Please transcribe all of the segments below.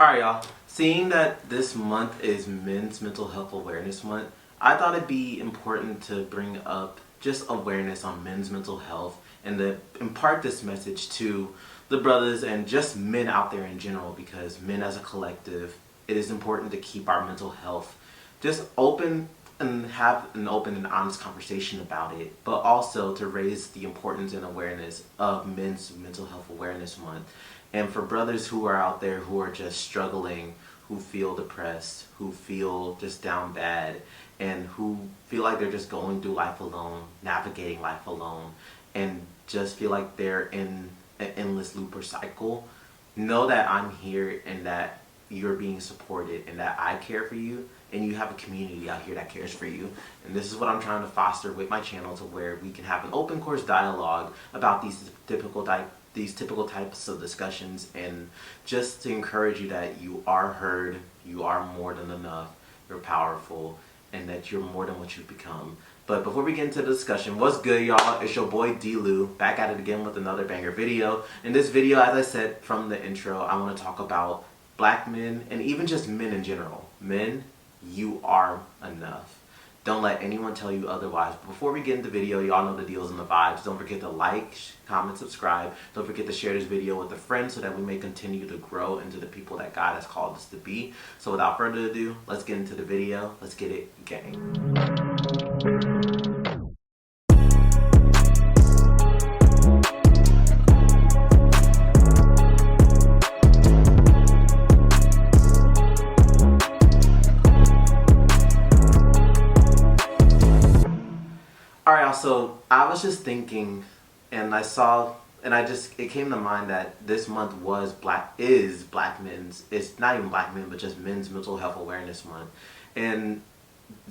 Alright, y'all. Seeing that this month is Men's Mental Health Awareness Month, I thought it'd be important to bring up just awareness on men's mental health and to impart this message to the brothers and just men out there in general, because men as a collective, it is important to keep our mental health just open and have an open and honest conversation about it, but also to raise the importance and awareness of Men's Mental Health Awareness Month. And for brothers who are out there who are just struggling, who feel depressed, who feel just down bad, and who feel like they're just going through life alone, navigating life alone, and just feel like they're in an endless loop or cycle, know that I'm here and that you're being supported and that I care for you, and you have a community out here that cares for you. And this is what I'm trying to foster with my channel, to where we can have an open course dialogue about these typical types of discussions, and just to encourage you that you are heard, you are more than enough, you're powerful, and that you're more than what you've become. But before we get into the discussion, what's good, y'all? It's your boy D-Lou, back at it again with another banger video. In this video, as I said from the intro, I want to talk about black men and even just men in general. Men, you are enough. Don't let anyone tell you otherwise. Before we get into the video, y'all know the deals and the vibes. Don't forget to like, comment, subscribe. Don't forget to share this video with a friend so that we may continue to grow into the people that God has called us to be. So without further ado, let's get into the video. Let's get it, gang. Alright, so I was just thinking, and it came to mind that this month is black men's, it's not even black men, but just Men's Mental Health Awareness Month. And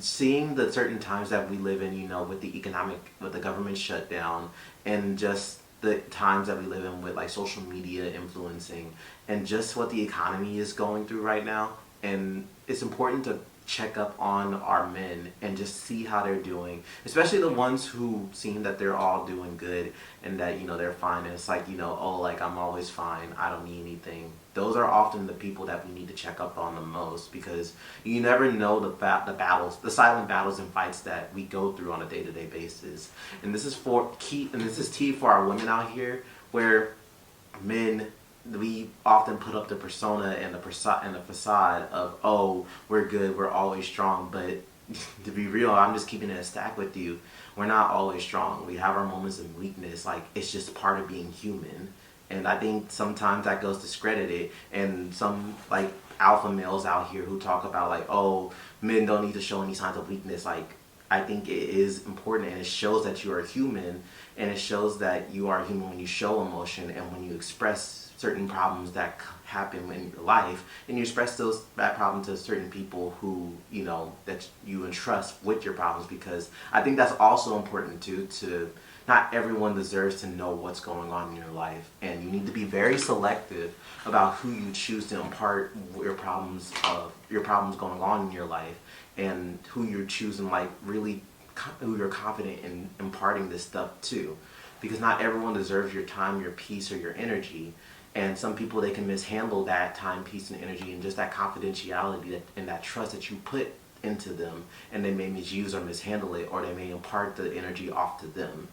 seeing the certain times that we live in, with the government shutdown, and just the times that we live in with like social media influencing, and just what the economy is going through right now. And it's important to check up on our men and just see how they're doing, especially the ones who seem that they're all doing good and that they're fine, and it's like, oh, like, I'm always fine, I don't need anything. Those are often the people that we need to check up on the most, because you never know the silent battles and fights that we go through on a day-to-day basis. And this is key for our women out here, where men, we often put up the persona and the facade of, oh, we're good, we're always strong. But to be real, I'm just keeping it a stack with you. We're not always strong. We have our moments of weakness. Like, it's just part of being human. And I think sometimes that goes discredited. And some like alpha males out here who talk about like, oh, men don't need to show any signs of weakness. Like, I think it is important, and it shows that you are human, and it shows that you are human when you show emotion and when you express certain problems that happen in your life, and you express that problem to certain people who that you entrust with your problems. Because I think that's also important too, to not everyone deserves to know what's going on in your life, and you need to be very selective about who you choose to impart your problems going on in your life, and who you're choosing, like, really who you're confident in imparting this stuff to, because not everyone deserves your time, your peace, or your energy. And some people, they can mishandle that time, peace, and energy, and just that confidentiality and that trust that you put into them, and they may misuse or mishandle it, or they may impart the energy off to them.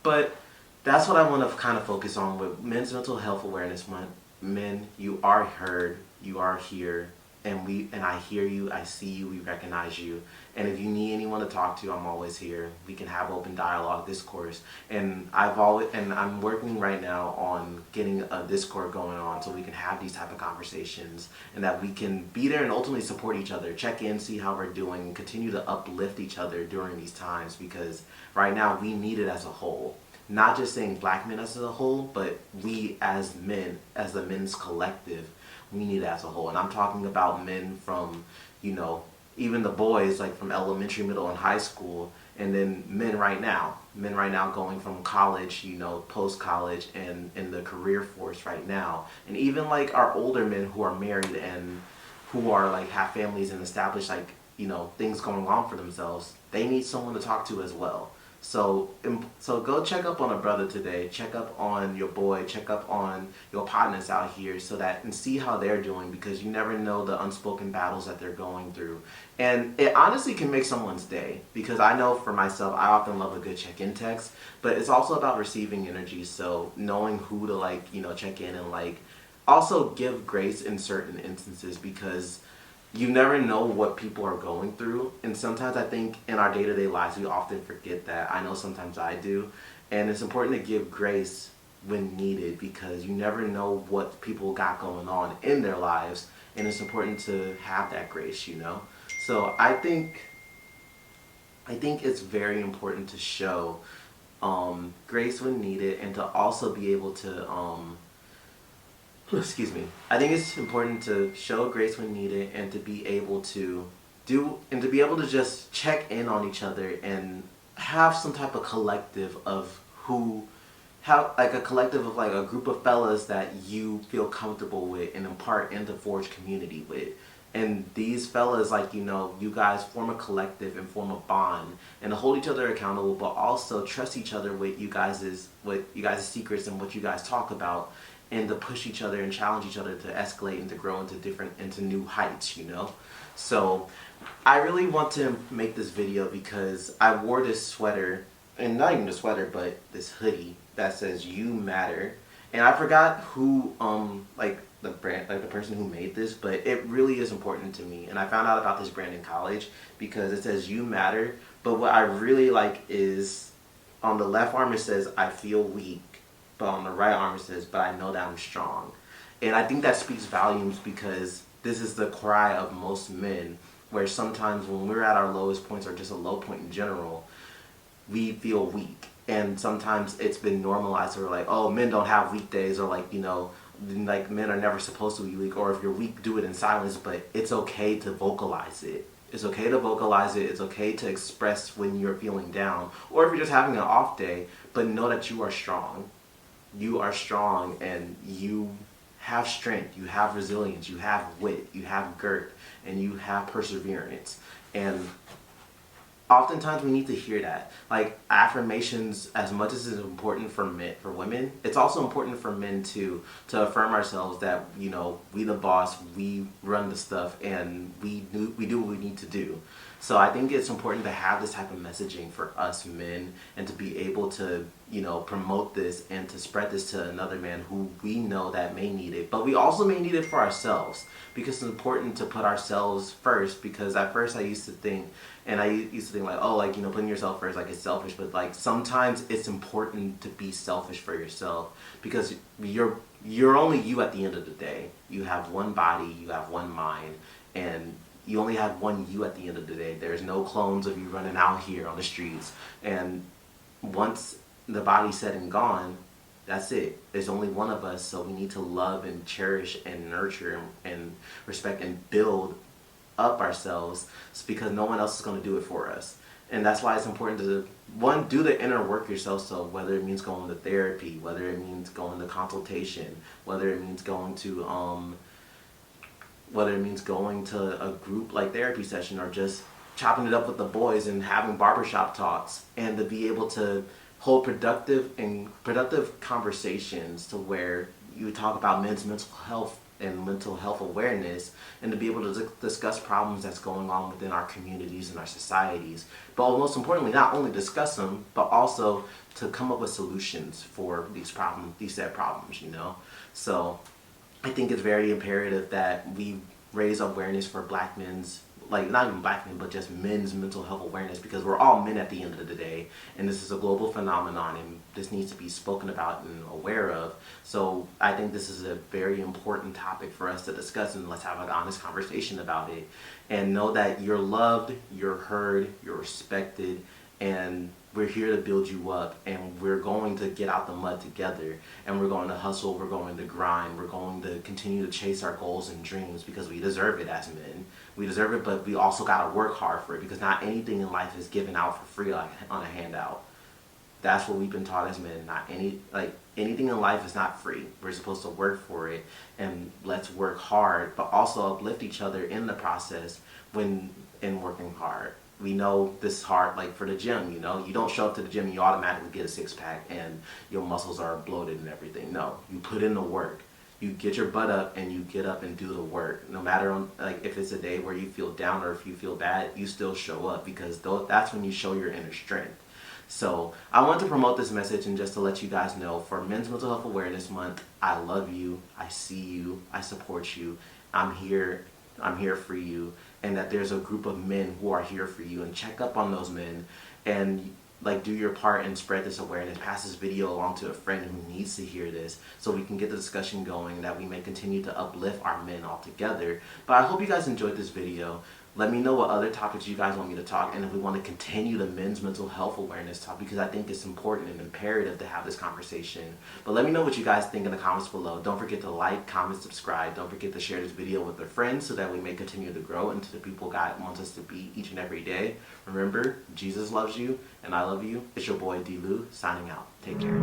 But that's what I want to kind of focus on with Men's Mental Health Awareness Month. Men, you are heard, you are here, and I hear you, I see you, we recognize you. And if you need anyone to talk to, I'm always here. We can have open dialogue, discourse. And I'm working right now on getting a Discord going on, so we can have these type of conversations, and that we can be there and ultimately support each other, check in, see how we're doing, and continue to uplift each other during these times, because right now we need it as a whole. Not just saying black men as a whole, but we as men, as the men's collective, we need it as a whole. And I'm talking about men from, even the boys, like from elementary, middle, and high school, and then men right now going from college, post-college, and in the career force right now. And even like our older men who are married and who are like have families and established, like, things going on for themselves, they need someone to talk to as well. So go check up on a brother today. Check up on your boy. Check up on your partners out here, so that and see how they're doing, because you never know the unspoken battles that they're going through. And it honestly can make someone's day, because I know for myself, I often love a good check-in text, but it's also about receiving energy. So knowing who to check in and also give grace in certain instances, because you never know what people are going through. And sometimes I think in our day-to-day lives we often forget that. I know sometimes I do. And it's important to give grace when needed, because you never know what people got going on in their lives, and it's important to have that grace. So I think it's very important to show grace when needed, and to also be able to excuse me. I think it's important to show grace when needed, and to be able to just check in on each other, and have some type of collective of who have like a collective of like a group of fellas that you feel comfortable with and impart and to forge community with. And these fellas, you guys form a collective and form a bond, and to hold each other accountable, but also trust each other with you guys' secrets and what you guys talk about, and to push each other and challenge each other to escalate and to grow into new heights. So I really want to make this video because I wore this sweater, and not even a sweater, but this hoodie that says "You Matter," and I forgot who the brand, the person who made this, but it really is important to me. And I found out about this brand in college because it says "You Matter," but what I really like is on the left arm it says "I feel weak," but on the right arm it says "But I know that I'm strong." And I think that speaks volumes, because this is the cry of most men, where sometimes when we're at our lowest points, or just a low point in general, we feel weak. And sometimes it's been normalized, or like, oh, men don't have weak days, or men are never supposed to be weak, or if you're weak, do it in silence. But it's okay to vocalize it. It's okay to vocalize it. It's okay to express when you're feeling down, or if you're just having an off day, but know that you are strong. You are strong, and you have strength, you have resilience, you have wit, you have girt, and you have perseverance. And oftentimes we need to hear that. Like, affirmations, as much as it's important for women, it's also important for men to affirm ourselves that, we the boss, we run the stuff, and we do what we need to do. So I think it's important to have this type of messaging for us men, and to be able to, promote this and to spread this to another man who we know that may need it. But we also may need it for ourselves, because it's important to put ourselves first. Because at first I used to think putting yourself first, like, it's selfish. But sometimes it's important to be selfish for yourself, because you're only you at the end of the day. You have one body, you have one mind, and you only have one you at the end of the day. There's no clones of you running out here on the streets. And once the body's said and gone, that's it. There's only one of us, so we need to love and cherish and nurture and respect and build up ourselves, because no one else is going to do it for us. And that's why it's important to, one, do the inner work yourself. So whether it means going to therapy, whether it means going to consultation, whether it means going to a group like therapy session, or just chopping it up with the boys and having barbershop talks, and to be able to hold productive conversations, to where you talk about men's mental health and mental health awareness, and to be able to discuss problems that's going on within our communities and our societies. But most importantly, not only discuss them, but also to come up with solutions for these said problems. So I think it's very imperative that we raise awareness for black men's, not even black men, but just men's mental health awareness, because we're all men at the end of the day, and this is a global phenomenon, and this needs to be spoken about and aware of. So I think this is a very important topic for us to discuss, and let's have an honest conversation about it, and know that you're loved, you're heard, you're respected, and we're here to build you up, and we're going to get out the mud together, and we're going to hustle, we're going to grind, we're going to continue to chase our goals and dreams, because we deserve it as men. We deserve it, but we also got to work hard for it, because not anything in life is given out for free, like on a handout. That's what we've been taught as men. Anything in life is not free. We're supposed to work for it, and let's work hard, but also uplift each other in the process in working hard. we know this is hard, like for the gym, you know, you don't show up to the gym and you automatically get a six-pack and your muscles are bloated and everything. No, you put in the work. You get your butt up and you get up and do the work. No matter on, like, if it's a day where you feel down or if you feel bad, you still show up, because that's when you show your inner strength. So I want to promote this message and just to let you guys know, for Men's Mental Health Awareness Month, I love you, I see you, I support you, I'm here for you, and that there's a group of men who are here for you, and check up on those men and like do your part and spread this awareness. Pass this video along to a friend who needs to hear this, so we can get the discussion going, that we may continue to uplift our men all together. But I hope you guys enjoyed this video. Let me know what other topics you guys want me to talk, and if we want to continue the men's mental health awareness talk, because I think it's important and imperative to have this conversation. But let me know what you guys think in the comments below. Don't forget to like, comment, subscribe. Don't forget to share this video with your friends so that we may continue to grow into the people God wants us to be each and every day. Remember, Jesus loves you and I love you. It's your boy D. Lou signing out. Take care.